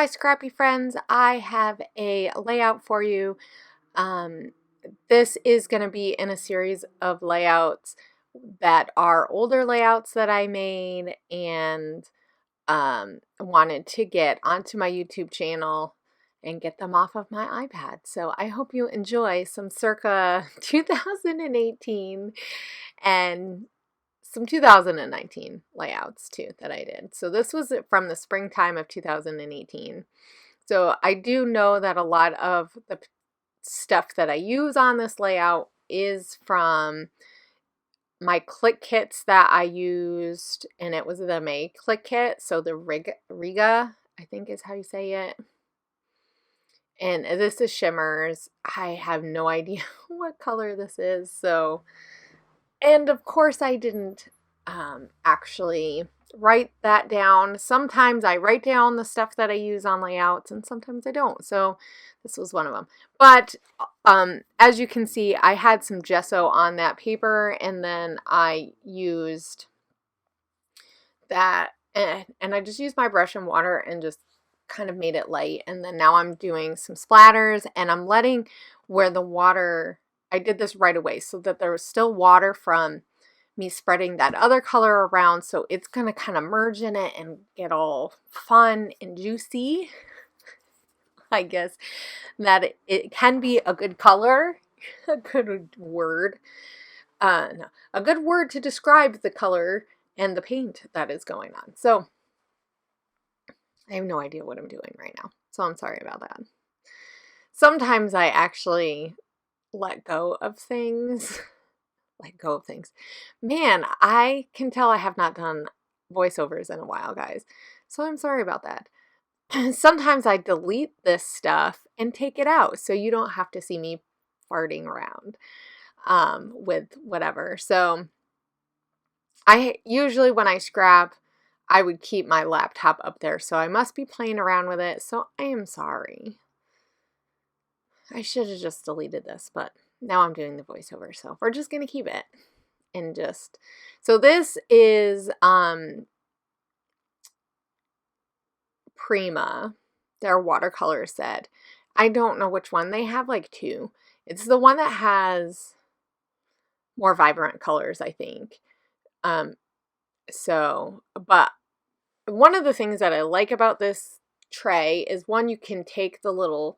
my scrappy friends, I have a layout for you. Um, this is going to be in a series of layouts that are older layouts that I made and wanted to get onto my YouTube channel and get them off of my iPad. So I hope you enjoy some circa 2018 and some 2019 layouts too that I did. So this was from the springtime of 2018. So I do know that a lot of the stuff that I use on this layout is from my Clique Kits that I used, and it was the May Clique Kit, so the Riga, I think is how you say it. And this is Shimmerz. I have no idea what color this is, so, and of course I didn't actually write that down. Sometimes I write down the stuff that I use on layouts and sometimes I don't. So this was one of them. But as you can see, I had some gesso on that paper and then I used that and I just used my brush and water and just kind of made it light. And then now I'm doing some splatters and I'm letting where the water, I did this right away so that there was still water from me spreading that other color around, so it's going to kind of merge in it and get all fun and juicy. I guess that it can be a good color, a good word, no, a good word to describe the color and the paint that is going on. So I have no idea what I'm doing right now, so I'm sorry about that. Sometimes I actually let go of things. Man, I can tell I have not done voiceovers in a while, guys. So I'm sorry about that. Sometimes I delete this stuff and take it out so you don't have to see me farting around with whatever. So I usually when I scrap, I would keep my laptop up there. So I must be playing around with it. So I am sorry. I should have just deleted this, but now I'm doing the voiceover. So we're just going to keep it. And just, so this is Prima, their watercolor set. I don't know which one. They have like two. It's the one that has more vibrant colors, I think. But one of the things that I like about this tray is one, you can take the little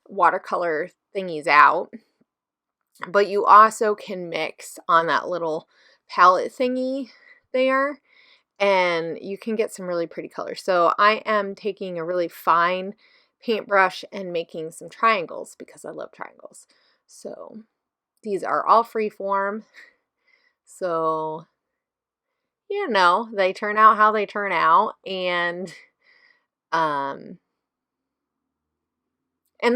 watercolor thingies out, but you also can mix on that little palette thingy there, and you can get some really pretty colors. So I am taking a really fine paintbrush and making some triangles because I love triangles. So these are all freeform. So, you know, they turn out how they turn out, and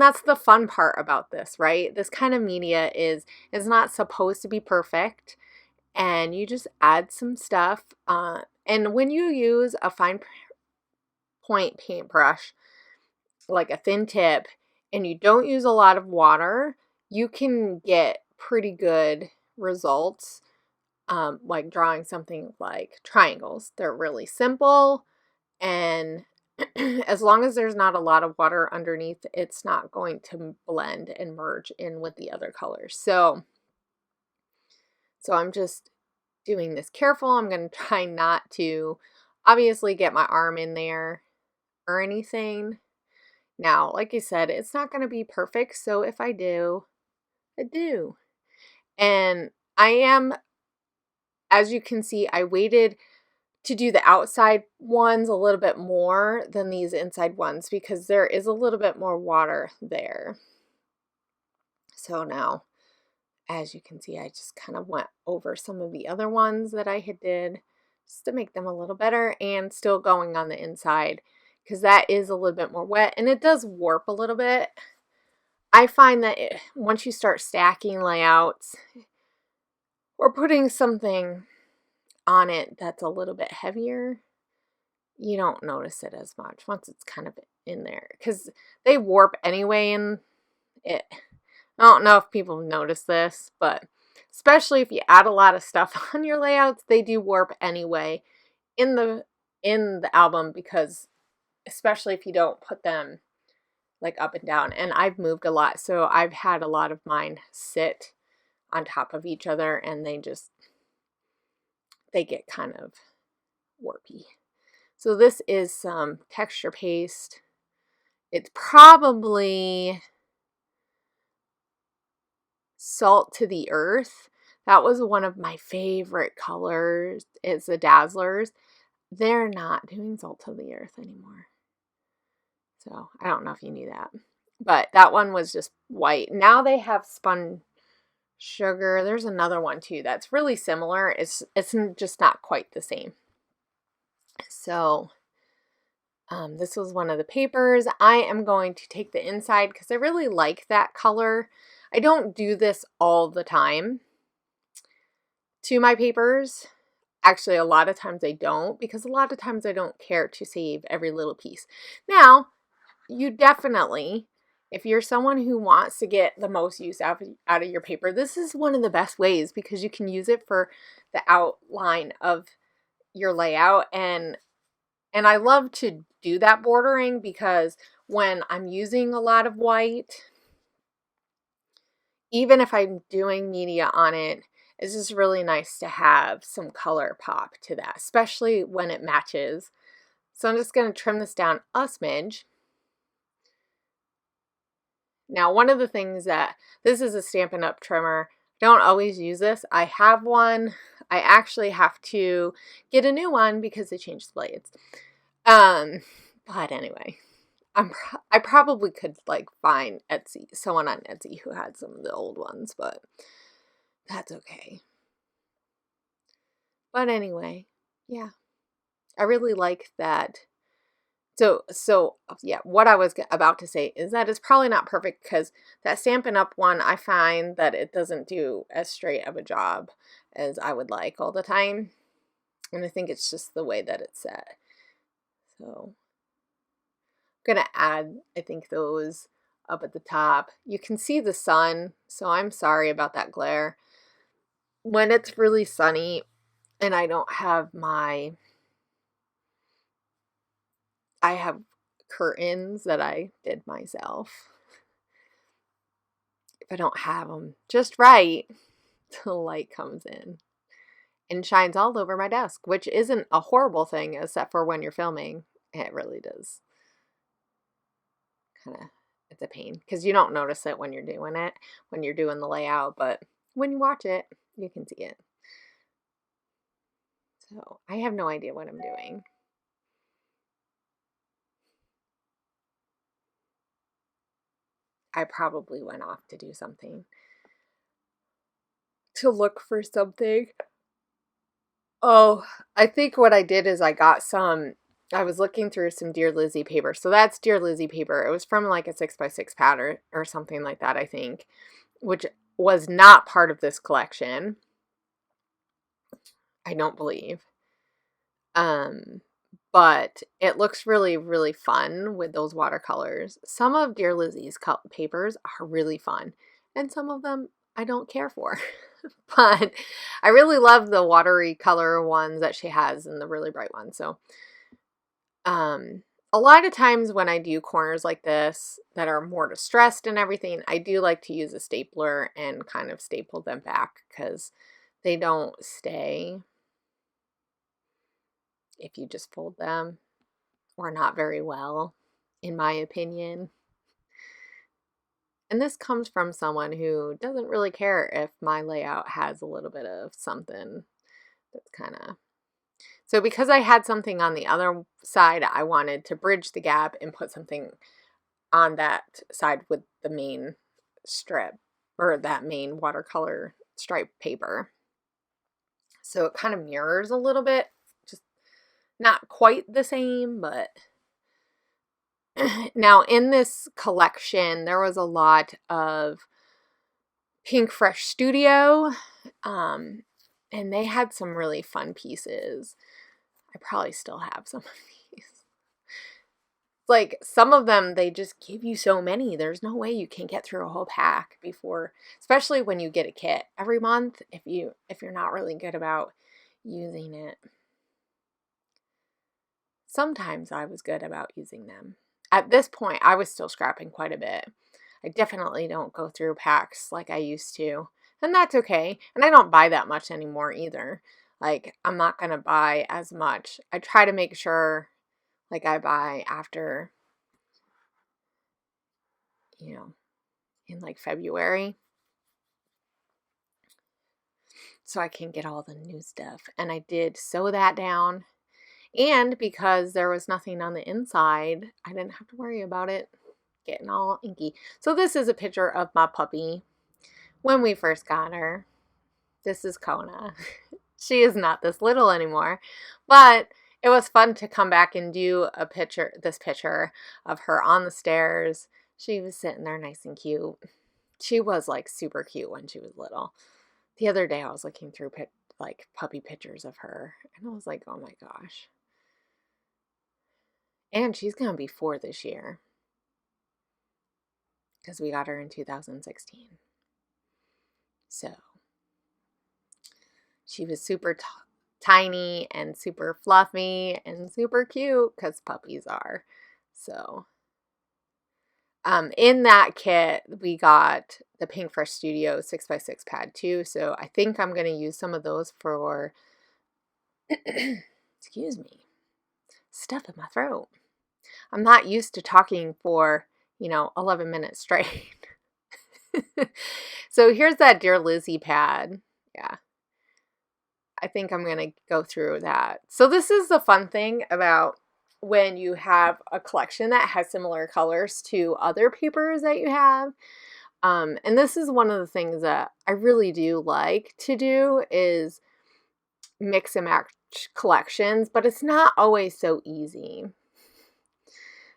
that's the fun part about this, right? This kind of media is not supposed to be perfect, and you just add some stuff. And when you use a fine point paintbrush, like a thin tip, and you don't use a lot of water, you can get pretty good results, like drawing something like triangles. They're really simple, and as long as there's not a lot of water underneath, it's not going to blend and merge in with the other colors. So I'm just doing this careful. I'm going to try not to obviously get my arm in there or anything. Now, like I said, it's not going to be perfect. So if I do, I do. And I am, as you can see, I waited to do the outside ones a little bit more than these inside ones because there is a little bit more water there. So now, as you can see, I just kind of went over some of the other ones that I had did just to make them a little better, and still going on the inside because that is a little bit more wet and it does warp a little bit. I find that once you start stacking layouts or putting something on it that's a little bit heavier, you don't notice it as much once it's kind of in there because they warp anyway. And I don't know if people notice this, but especially if you add a lot of stuff on your layouts, they do warp anyway in the album because especially if you don't put them like up and down. And I've moved a lot, so I've had a lot of mine sit on top of each other, and they get kind of warpy. So this is some texture paste. It's probably Salt to the Earth. That was one of my favorite colors. It's the Dazzlers. They're not doing Salt to the Earth anymore. So I don't know if you knew that. But that one was just white. Now they have spun sugar. There's another one too that's really similar. It's just not quite the same. So this was one of the papers. I am going to take the inside because I really like that color. I don't do this all the time to my papers. Actually, a lot of times I don't, because a lot of times I don't care to save every little piece. Now, you definitely, if you're someone who wants to get the most use out of your paper, this is one of the best ways, because you can use it for the outline of your layout. And I love to do that bordering, because when I'm using a lot of white, even if I'm doing media on it, it's just really nice to have some color pop to that, especially when it matches. So I'm just going to trim this down a smidge. Now, one of the things this is a Stampin' Up! Trimmer. Don't always use this. I have one. I actually have to get a new one because they changed the blades. But anyway, I probably could like find someone on Etsy who had some of the old ones, but that's okay. But anyway, yeah, I really like that. So yeah, what I was about to say is that it's probably not perfect, because that Stampin' Up! One, I find that it doesn't do as straight of a job as I would like all the time. And I think it's just the way that it's set. So I'm going to add, I think, those up at the top. You can see the sun, so I'm sorry about that glare. When it's really sunny and I don't have I have curtains that I did myself. If I don't have them just right, the light comes in and shines all over my desk, which isn't a horrible thing, except for when you're filming. It really does. It's a pain, because you don't notice it when you're doing the layout, but when you watch it, you can see it. So I have no idea what I'm doing. I probably went off to do something, to look for something. Oh, I think what I did is I was looking through some Dear Lizzy paper. So that's Dear Lizzy paper. It was from like a 6x6 pattern or something like that, I think, which was not part of this collection, I don't believe. But it looks really, really fun with those watercolors. Some of Dear Lizzy's papers are really fun, and some of them I don't care for. But I really love the watery color ones that she has and the really bright ones. So a lot of times when I do corners like this that are more distressed and everything, I do like to use a stapler and kind of staple them back, because they don't stay if you just fold them, or not very well, in my opinion. And this comes from someone who doesn't really care if my layout has a little bit of something that's kind of... So because I had something on the other side, I wanted to bridge the gap and put something on that side with the main strip, or that main watercolor stripe paper. So it kind of mirrors a little bit, just not quite the same, but... Now, in this collection, there was a lot of Pink Fresh Studio, and they had some really fun pieces. I probably still have some of these. Like, some of them, they just give you so many. There's no way you can get through a whole pack before, especially when you get a kit every month, if you're not really good about using it. sometimes I was good about using them. At this point, I was still scrapping quite a bit. I definitely don't go through packs like I used to, and that's okay. And I don't buy that much anymore either. Like, I'm not going to buy as much. I try to make sure, like, I buy after, you know, in like February, so I can get all the new stuff. And I did sew that down. And because there was nothing on the inside, I didn't have to worry about it getting all inky. So this is a picture of my puppy when we first got her. This is Kona. She is not this little anymore, but it was fun to come back and do this picture of her on the stairs. She was sitting there nice and cute. She was like super cute when she was little. The other day I was looking through like puppy pictures of her, and I was like, oh my gosh. And she's going to be 4 this year because we got her in 2016. So she was super tiny and super fluffy and super cute because puppies are. So in that kit, we got the Pink Fresh Studio 6x6 pad too. So I think I'm going to use some of those for, excuse me, stuff in my throat. I'm not used to talking for, 11 minutes straight. So here's that Dear Lizzie pad. Yeah. I think I'm going to go through that. So this is the fun thing about when you have a collection that has similar colors to other papers that you have. And this is one of the things that I really do like to do is mix and match collections, but it's not always so easy.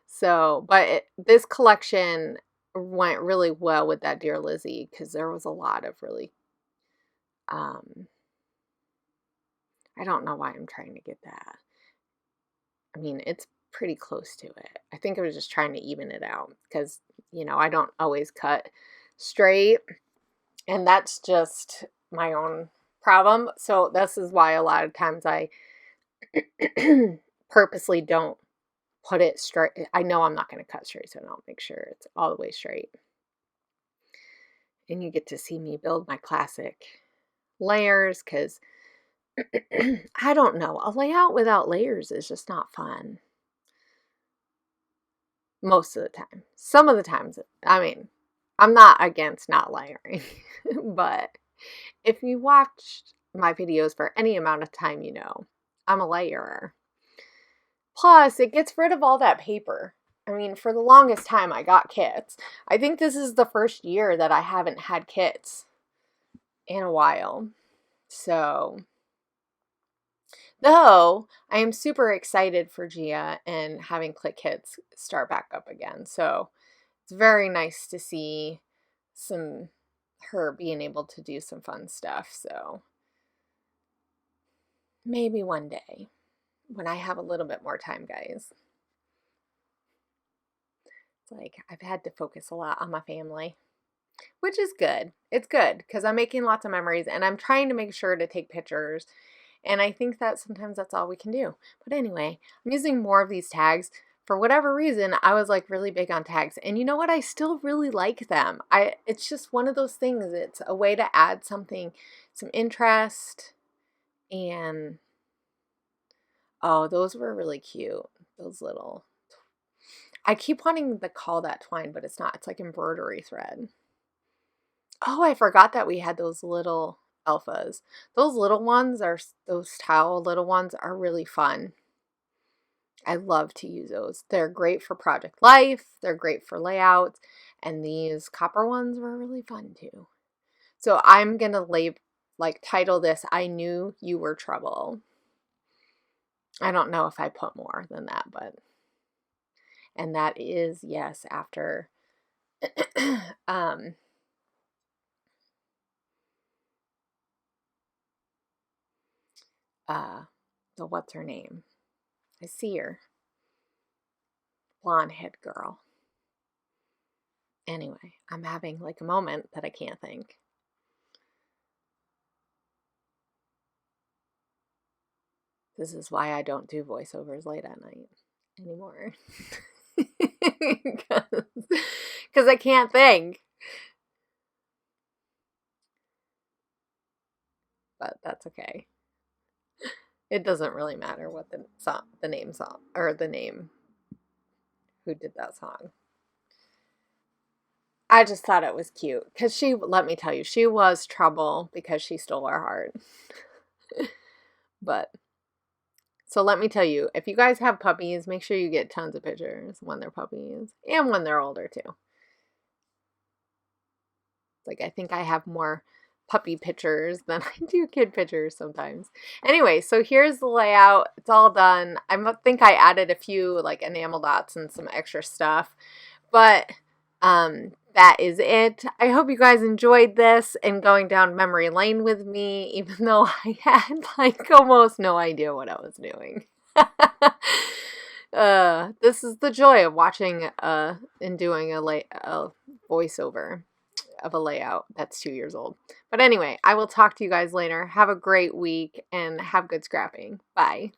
So, but this collection went really well with that Dear Lizzie because there was a lot of really, I don't know why I'm trying to get that. I mean, it's pretty close to it. I think I was just trying to even it out because, I don't always cut straight, and that's just my own problem. So this is why a lot of times I purposely don't put it straight. I know I'm not going to cut straight, so I'll make sure it's all the way straight. And you get to see me build my classic layers because I don't know. A layout without layers is just not fun. Most of the time. Some of the times, I mean, I'm not against not layering, but if you watched my videos for any amount of time, I'm a layerer. Plus, it gets rid of all that paper. I mean, for the longest time, I got kits. I think this is the first year that I haven't had kits in a while. So, though, I am super excited for Gia and having Clique Kits start back up again. So, it's very nice to see her being able to do some fun stuff. So, maybe one day when I have a little bit more time, guys. It's like I've had to focus a lot on my family, which is good. It's good because I'm making lots of memories and I'm trying to make sure to take pictures. And I think that sometimes that's all we can do. But anyway, I'm using more of these tags. For whatever reason, I was like really big on tags. And you know what? I still really like them. It's just one of those things. It's a way to add something, some interest. And oh, those were really cute. Those little, I keep wanting to call that twine, but it's not. It's like embroidery thread. Oh, I forgot that we had those little alphas. Those little ones those towel little ones are really fun. I love to use those. They're great for Project Life. They're great for layouts. And these copper ones were really fun too. So I'm going to title this, I Knew You Were Trouble. I don't know if I put more than that, but, and that is, yes, after, what's her name? I see her. Blonde head girl. Anyway, I'm having like a moment that I can't think. This is why I don't do voiceovers late at night anymore. Because I can't think. But that's okay. It doesn't really matter what the name who did that song. I just thought it was cute because let me tell you, she was trouble because she stole our heart. But so let me tell you, if you guys have puppies, make sure you get tons of pictures when they're puppies and when they're older too. Like, I think I have more puppy pictures than I do kid pictures sometimes. Anyway, so here's the layout. It's all done. I think I added a few like enamel dots and some extra stuff, but that is it. I hope you guys enjoyed this and going down memory lane with me, even though I had like almost no idea what I was doing. This is the joy of watching and doing a voiceover of a layout that's 2 years old. But anyway, I will talk to you guys later. Have a great week and have good scrapping. Bye.